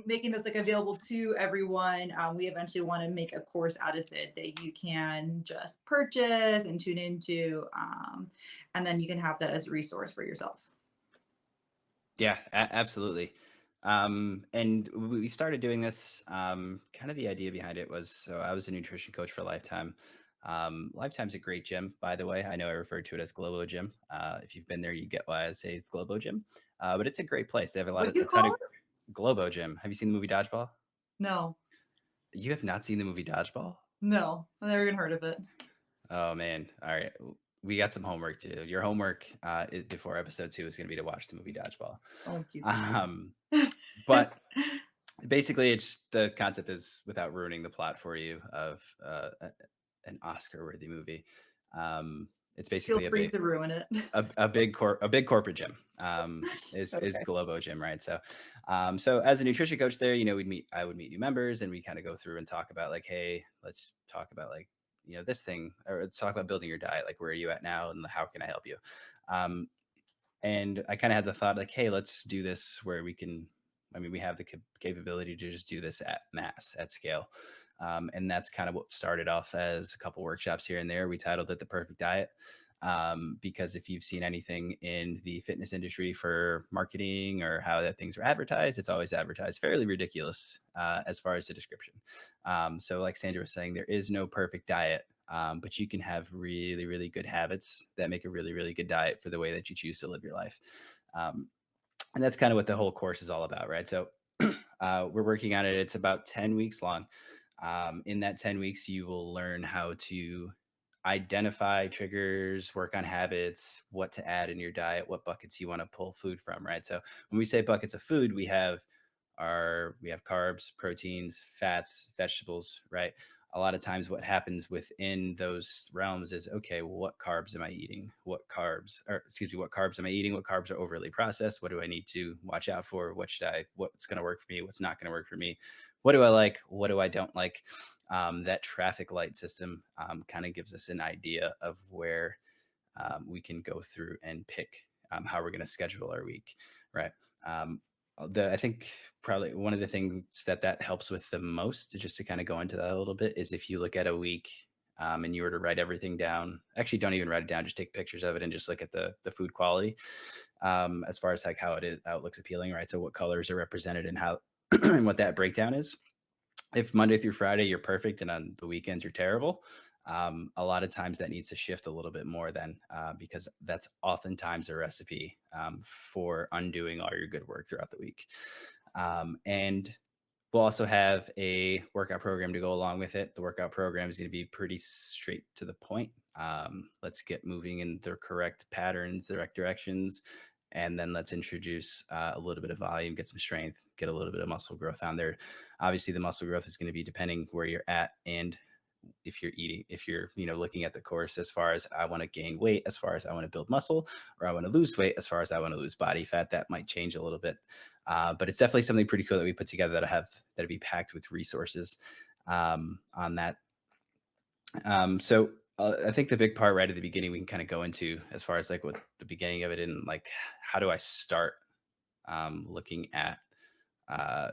making this like available to everyone. We eventually want to make a course out of it that you can just purchase and tune into, and then you can have that as a resource for yourself. Yeah, absolutely. And we started doing this. Kind of the idea behind it was, so I was a nutrition coach for Lifetime. Lifetime's a great gym, by the way. I know I referred to it as Globo Gym. If you've been there, you get why I say it's Globo Gym. But it's a great place. They have What do a you ton of call it? Globo Gym. Have you seen the movie Dodgeball? No, You have not seen the movie Dodgeball? no, I've never even heard of it. Oh man. All right. We got some homework to do. Your homework before episode 2 is going to be to watch the movie Dodgeball. Oh, Jesus. Um, but basically, it's the concept is, without ruining the plot for you, of an Oscar-worthy movie. It's Feel basically free to ruin it. a big corporate gym, is Okay. Globo Gym, right? So, so as a nutrition coach there, I would meet new members, and we kind of go through and talk about like, hey, let's talk about like, this thing, or let's talk about building your diet. Like, where are you at now, and how can I help you? Um, and I kind of had the thought like, hey, let's do this where we can. I mean, we have the capability to just do this at mass, at scale. And that's kind of what started off as a couple workshops here and there. We titled it The Perfect Diet. Because if you've seen anything in the fitness industry for marketing or how that things are advertised, it's always advertised fairly ridiculous as far as the description. So, like Sandra was saying, there is no perfect diet, but you can have really, really good habits that make a really, really good diet for the way that you choose to live your life. Um, and that's kind of what the whole course is all about, right? So we're working on it. It's about 10 weeks long. In that 10 weeks, you will learn how to identify triggers, work on habits, what to add in your diet, what buckets you want to pull food from, right? So when we say buckets of food, we have carbs, proteins, fats, vegetables, right? A lot of times what happens within those realms is, okay, well, what carbs am I eating? What carbs am I eating? What carbs are overly processed? What do I need to watch out for? What's going to work for me? What's not going to work for me? What do I like? What do I don't like? That traffic light system kind of gives us an idea of where we can go through and pick how we're going to schedule our week, right? Um, I think probably one of the things that helps with the most, just to kind of go into that a little bit, is if you look at a week and you were to write everything down. Actually, don't even write it down; just take pictures of it and just look at the food quality, as far as like how it looks appealing, right? So what colors are represented and how and what that breakdown is. If Monday through Friday you're perfect and on the weekends you're terrible, a lot of times that needs to shift a little bit more then, because that's oftentimes a recipe for undoing all your good work throughout the week. And we'll also have a workout program to go along with it. The workout program is going to be pretty straight to the point. Let's get moving in the correct patterns, the correct directions, and then let's introduce a little bit of volume, get some strength, get a little bit of muscle growth on there. Obviously, the muscle growth is going to be depending where you're at, and if you're looking at the course as far as I want to gain weight, as far as I want to build muscle, or I want to lose weight, as far as I want to lose body fat, that might change a little bit. But it's definitely something pretty cool that we put together that'll be packed with resources on that. So I think the big part right at the beginning we can kind of go into, as far as like what the beginning of it, and like how do I start looking at uh,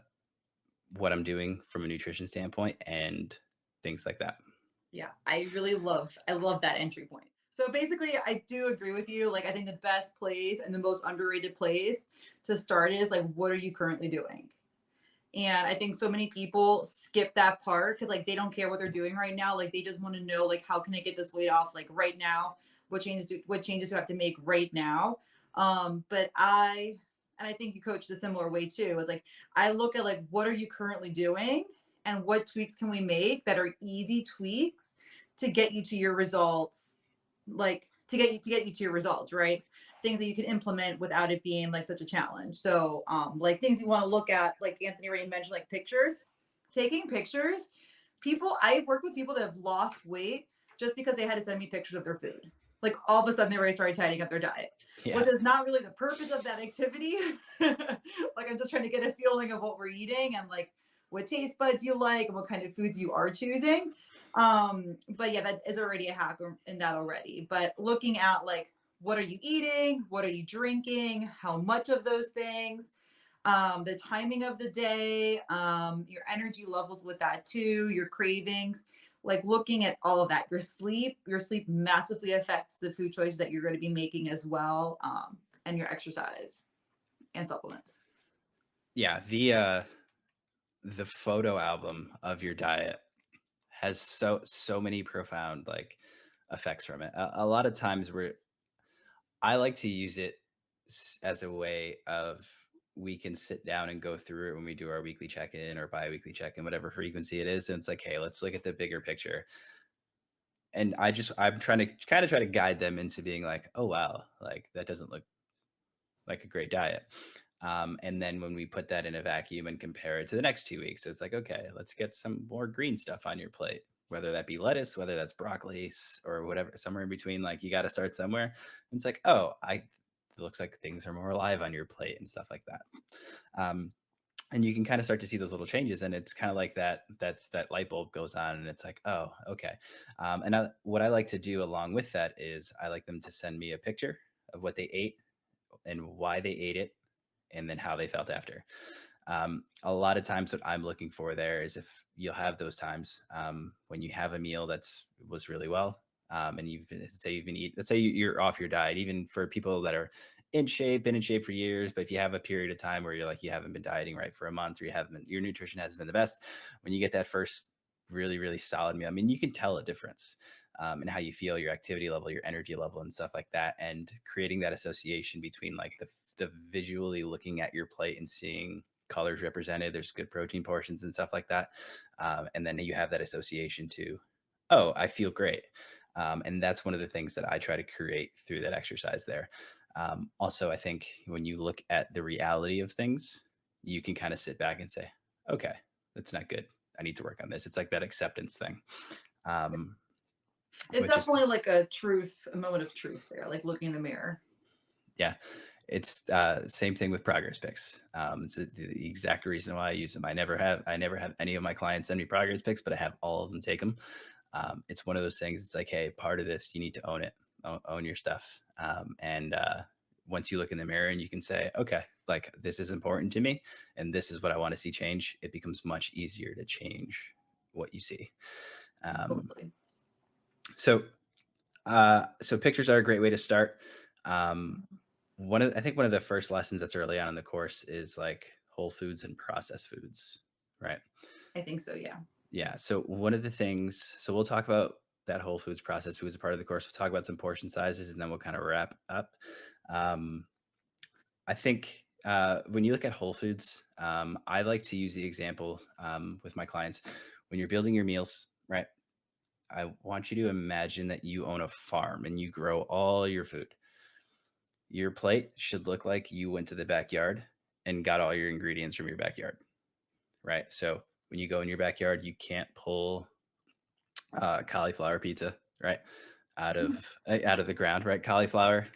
what I'm doing from a nutrition standpoint and things like that. Yeah, I love that entry point. So basically, I do agree with you. Like, I think the best place and the most underrated place to start is like, what are you currently doing? And I think so many people skip that part because like they don't care what they're doing right now. Like they just want to know like how can I get this weight off like right now? What changes do I have to make right now? But I think you coach the similar way too. Is like I look at like what are you currently doing and what tweaks can we make that are easy tweaks to get you to your results, like to get you to your results, right? Things that you can implement without it being like such a challenge. So, like things you want to look at, like Anthony already mentioned, like pictures, taking pictures. I've worked with people that have lost weight just because they had to send me pictures of their food. Like all of a sudden they already started tidying up their diet, which Yeah. is not really the purpose of that activity. Like I'm just trying to get a feeling of what we're eating and like what taste buds you like and what kind of foods you are choosing. But yeah, that is already a hack in that already. But looking at like what are you eating, what are you drinking, how much of those things, the timing of the day, your energy levels with that too, your cravings, like looking at all of that. Your sleep massively affects the food choices that you're going to be making as well, and your exercise and supplements. Yeah, the photo album of your diet has so many profound like effects from it. A lot of times where I like to use it as a way of we can sit down and go through it when we do our weekly check-in or bi-weekly check-in, whatever frequency it is. And it's like, hey, let's look at the bigger picture. And I'm trying to kind of try to guide them into being like, oh wow, like that doesn't look like a great diet. And then when we put that in a vacuum and compare it to the next 2 weeks, it's like, okay, let's get some more green stuff on your plate, whether that be lettuce, whether that's broccoli, or whatever, somewhere in between. Like you got to start somewhere. And it's like, oh, it looks like things are more alive on your plate and stuff like that. Um, and you can kind of start to see those little changes, and it's kind of like that light bulb goes on, and it's like, oh, okay. What I like to do along with that is I like them to send me a picture of what they ate and why they ate it and then how they felt after. A lot of times, what I'm looking for there is if you'll have those times when you have a meal that's was really well, and let's say you're off your diet, even for people that are in shape, been in shape for years, but if you have a period of time where you're like you haven't been dieting right for a month, or your nutrition hasn't been the best, when you get that first really solid meal, I mean, you can tell a difference. And how you feel, your activity level, your energy level, and stuff like that, and creating that association between like the visually looking at your plate and seeing colors represented. There's good protein portions and stuff like that. And then you have that association to, oh, I feel great. And that's one of the things that I try to create through that exercise there. Also, I think when you look at the reality of things, you can kind of sit back and say, okay, that's not good. I need to work on this. It's like that acceptance thing, It's which is definitely like a moment of truth there, like looking in the mirror. yeah, it's same thing with progress pics. It's the exact reason why I use them. I never have any of my clients send me progress pics, but I have all of them take them. It's one of those things. It's like, hey, part of this, you need to own it, own your stuff. And once you look in the mirror and you can say, okay, like this is important to me, and this is what I want to see change, it becomes much easier to change what you see. Um, Totally. so pictures are a great way to start. Um, I think one of the first lessons that's early on in the course is like whole foods and processed foods, right? I think so, yeah. Yeah. So one of the things, so we'll talk about that whole foods processed foods a part of the course. We'll talk about some portion sizes, and then we'll kind of wrap up. Um, I think when you look at whole foods, I like to use the example with my clients when you're building your meals, right? I want you to imagine that you own a farm and you grow all your food. Your plate should look like you went to the backyard and got all your ingredients from your backyard, right? So when you go in your backyard, you can't pull cauliflower pizza, right, out of the ground, right? Cauliflower.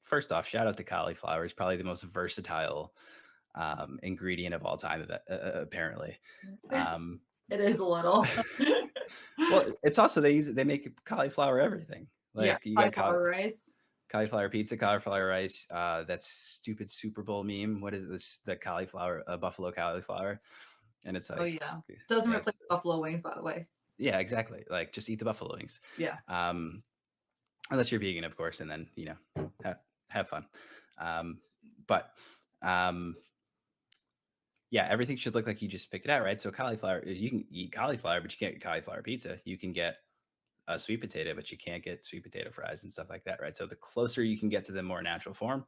First off, shout out to cauliflower. It's probably the most versatile ingredient of all time, apparently. Um, It is a little. well, it's also they make cauliflower everything. Yeah, Like you got cauliflower rice. cauliflower pizza, cauliflower rice. That stupid Super Bowl meme. What is this? The cauliflower, buffalo cauliflower, and it's Oh like, yeah. Doesn't yeah, replace buffalo wings, by the way. Yeah, exactly. Like, just eat the buffalo wings. Yeah. Um, unless you're vegan, of course, and then, have fun. Um, but, um, yeah, everything should look like you just picked it out, right? So cauliflower, you can eat cauliflower, but you can't get cauliflower pizza. You can get a sweet potato, but you can't get sweet potato fries and stuff like that, right? So the closer you can get to the more natural form,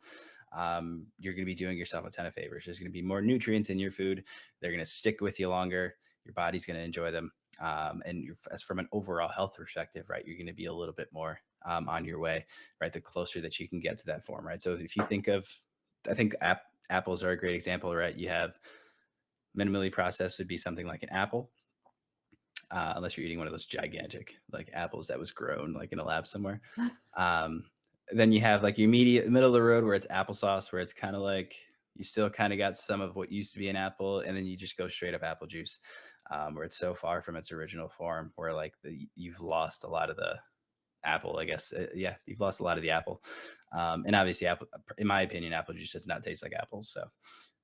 you're going to be doing yourself a ton of favors. There's going to be more nutrients in your food. They're going to stick with you longer. Your body's going to enjoy them. And as from an overall health perspective, right, you're going to be a little bit more on your way, right? The closer that you can get to that form, right? So if you think of, I think apples are a great example, right? You have minimally processed would be something like an apple, unless you're eating one of those gigantic like apples that was grown like in a lab somewhere. Um, then you have like your immediate middle of the road where it's applesauce, where it's kind of like you still kind of got some of what used to be an apple, and then you just go straight up apple juice, where it's so far from its original form, where like you've lost a lot of the apple, I guess. Yeah, you've lost a lot of the apple, and obviously, apple, in my opinion, apple juice does not taste like apples. So,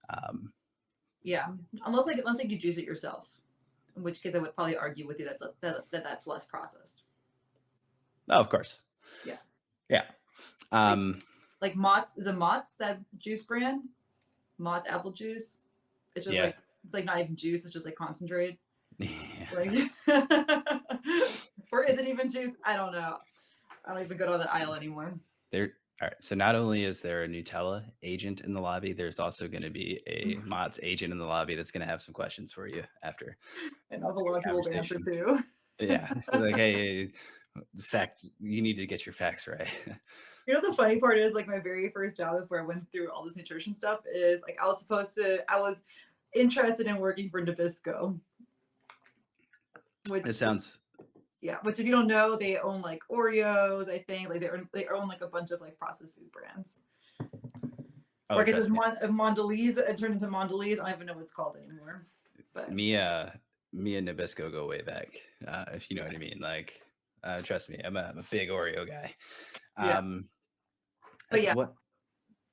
um, Yeah. Unless like you juice it yourself, in which case I would probably argue with you that's less processed. oh, of course, Yeah. yeah. Like Um, like Mott's is a Mott's that juice brand? Mott's apple juice. It's just yeah. like it's like not even juice, it's just like concentrate. Like Yeah. or is it even juice? I don't know. I don't even go down that aisle anymore. There all right, so not only is there a Nutella agent in the lobby, there's also gonna be a Mott's agent in the lobby that's gonna have some questions for you after And I have a lot the of people to answer conversation. to. Yeah, like, "Hey, the fact you need to get your facts right." You know the funny part is like my very first job before I went through all this nutrition stuff is like I was interested in working for Nabisco, It which sounds yeah, which if you don't know, they own like Oreos, I think. Like they own like a bunch of like processed food brands. Or oh, I guess it's trust me. Mondelez, it turned into Mondelez. I don't even know what it's called anymore. But Me, uh Me and Nabisco go way back, if you know yeah. what I mean, like, trust me, I'm a big Oreo guy. Yeah. Um, But that's yeah. what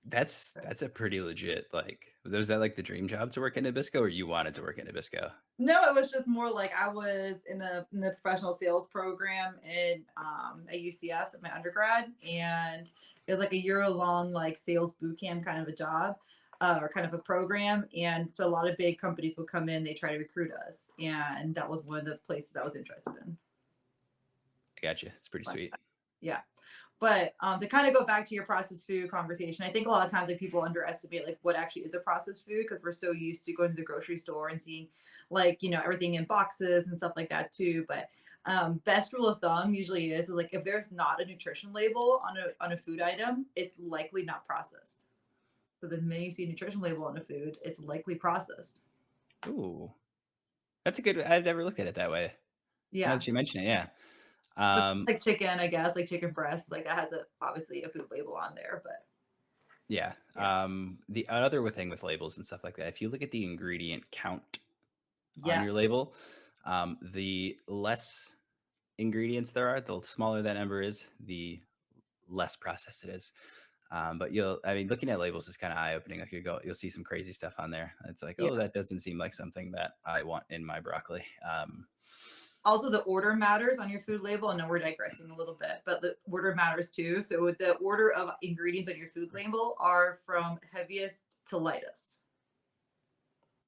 that's a pretty legit, like was that, like, the dream job to work at Nabisco, or you wanted to work at Nabisco? No, it was just more like I was in the professional sales program at UCF at my undergrad, and it was like a year long like sales boot camp kind of a job, or kind of a program. And so a lot of big companies would come in, they try to recruit us, and that was one of the places I was interested in. I got you. It's pretty But sweet. yeah. But to kind of go back to your processed food conversation, I think a lot of times like people underestimate like what actually is a processed food because we're so used to going to the grocery store and seeing like everything in boxes and stuff like that too. But best rule of thumb usually is like if there's not a nutrition label on a food item, it's likely not processed. So the minute you see a nutrition label on a food, it's likely processed. Ooh, that's a good I've never looked at it that way. Now Yeah. that you mention it, yeah. But Um, like chicken, I guess, like chicken breasts, like that has a obviously a food label on there, but yeah. yeah. The other thing with labels and stuff like that, if you look at the ingredient count on your Yes. label, the less ingredients there are, the smaller that number is, the less processed it is. But I mean, looking at labels is kind of eye opening. Like you'll see some crazy stuff on there. It's like, oh, Yeah. that doesn't seem like something that I want in my broccoli. Also, the order matters on your food label. I know we're digressing a little bit, but the order matters too. So, with the order of ingredients on your food label are from heaviest to lightest.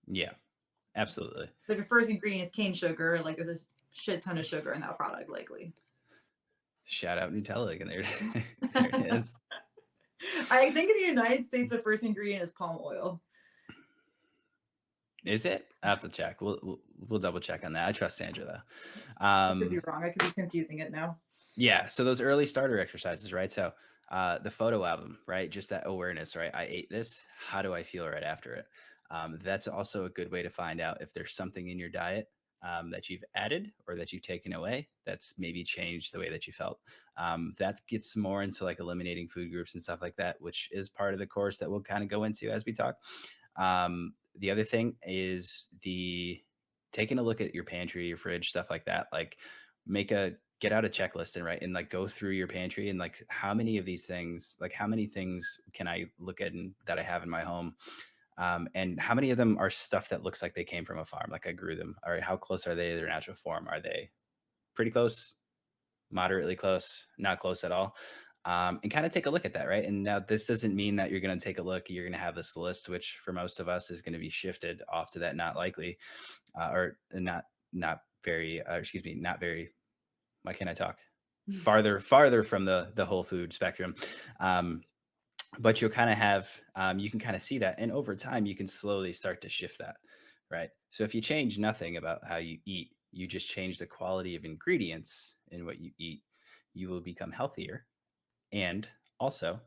Yeah, absolutely. So, if your first ingredient is cane sugar, like there's a shit ton of sugar in that product, likely. Shout out Nutella again. There, there it is. I think in the United States, the first ingredient is palm oil. Is it? I have to check. We'll double check on that. I trust Sandra though. I could be wrong. I could be confusing it now. Yeah. So those early starter exercises, right? So the photo album, right? Just that awareness, right? I ate this. How do I feel right after it? That's also a good way to find out if there's something in your diet that you've added or that you've taken away that's maybe changed the way that you felt. That gets more into like eliminating food groups and stuff like that, which is part of the course that we'll kind of go into as we talk. The other thing is the taking a look at your pantry, your fridge, stuff like that. Like get out a checklist and like go through your pantry and like how many of these things, like how many things can I look at that I have in my home, and how many of them are stuff that looks like they came from a farm, like I grew them, or how close are they to their natural form? Are they pretty close, moderately close, not close at all. And kind of take a look at that, right? And now this doesn't mean that you're going to take a look, you're going to have this list, which for most of us is going to be shifted off to that not likely, or not very, excuse me, not very, why can't I talk? Farther from the whole food spectrum. Um, but you'll kind of have, you can kind of see that. And over time, you can slowly start to shift that, right? So if you change nothing about how you eat, you just change the quality of ingredients in what you eat, you will become healthier. And also,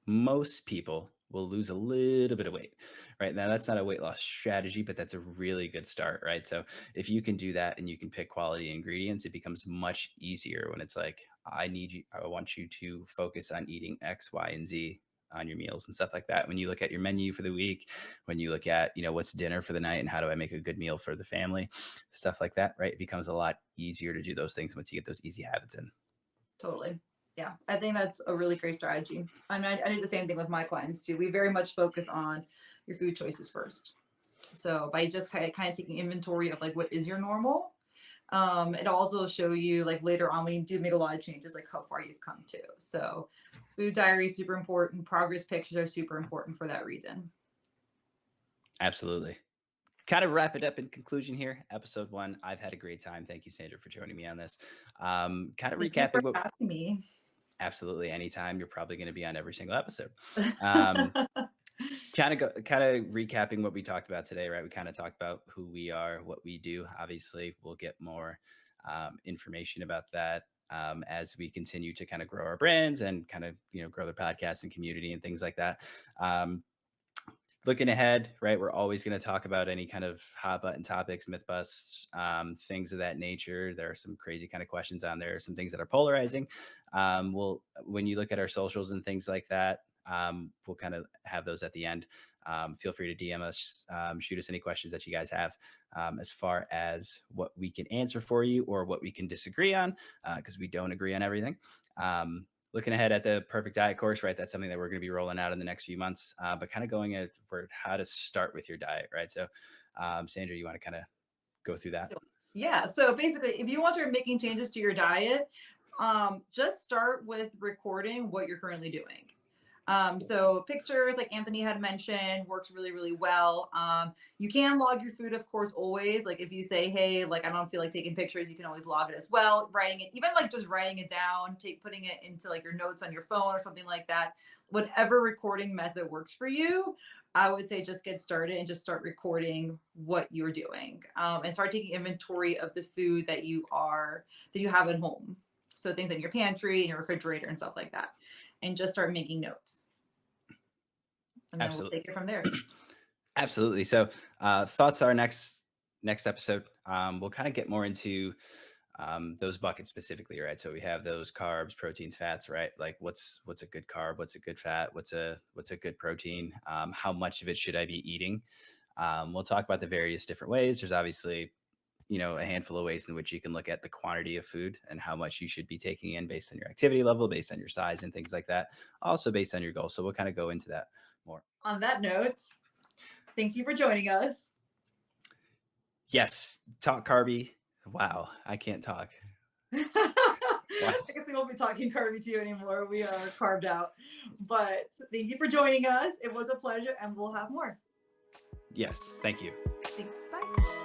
most people will lose a little bit of weight, right? Now, that's not a weight loss strategy, but that's a really good start, right? So, if you can do that and you can pick quality ingredients, it becomes much easier when it's like, I want you to focus on eating X, Y, and Z on your meals and stuff like that. When you look at your menu for the week, when you look at, what's dinner for the night and how do I make a good meal for the family, stuff like that, right? It becomes a lot easier to do those things once you get those easy habits in. Totally. Yeah, I think that's a really great strategy. I do the same thing with my clients too. We very much focus on your food choices first. So by just kind of taking inventory of like what is your normal, it also show you like later on when you do make a lot of changes, like how far you've come to. So food diary is super important. Progress pictures are super important for that reason. Absolutely. Kind of wrap it up in conclusion here. Episode 1, I've had a great time. Thank you, Sandra, for joining me on this. Kind of Thank you for recapping what having me. absolutely anytime. You're probably going to be on every single episode. Um, kind of recapping what we talked about today, right? We kind of talked about who we are, what we do. Obviously, we'll get more information about that as we continue to kind of grow our brands and kind of grow the podcast and community and things like that. Um, Looking ahead, right, we're always going to talk about any kind of hot button topics, myth busts, things of that nature. There are some crazy kind of questions on there, some things that are polarizing. When you look at our socials and things like that, we'll kind of have those at the end. Feel free to DM us, shoot us any questions that you guys have as far as what we can answer for you or what we can disagree on, because we don't agree on everything. Looking ahead at the perfect diet course, right? That's something that we're going to be rolling out in the next few months, but kind of going over how to start with your diet, right? So, Sandra, you want to kind of go through that? Yeah. So basically, if you want to start making changes to your diet, just start with recording what you're currently doing. So pictures, like Anthony had mentioned, works really, really well. You can log your food, of course, always. Like if you say, hey, like I don't feel like taking pictures, you can always log it as well. Writing it, even like just writing it down, putting it into like your notes on your phone or something like that. Whatever recording method works for you, I would say just get started and just start recording what you're doing, and start taking inventory of the food that you have at home. So things in your pantry and your refrigerator and stuff like that, and just start making notes, and then we'll Absolutely. take it from there. Absolutely. So, thoughts are next episode. We'll kind of get more into those buckets specifically, right? So we have those carbs, proteins, fats, right? Like what's a good carb, what's a good fat, what's a good protein, how much of it should I be eating? We'll talk about the various different ways. There's obviously a handful of ways in which you can look at the quantity of food and how much you should be taking in based on your activity level, based on your size and things like that, also based on your goals. So we'll kind of go into that more. On that note, thank you for joining us. Yes, talk carby. Wow, I can't talk. I What? guess we won't be talking carby to you anymore. We are carved out. But thank you for joining us. It was a pleasure, and we'll have more. Yes, thank you. Thanks. Bye.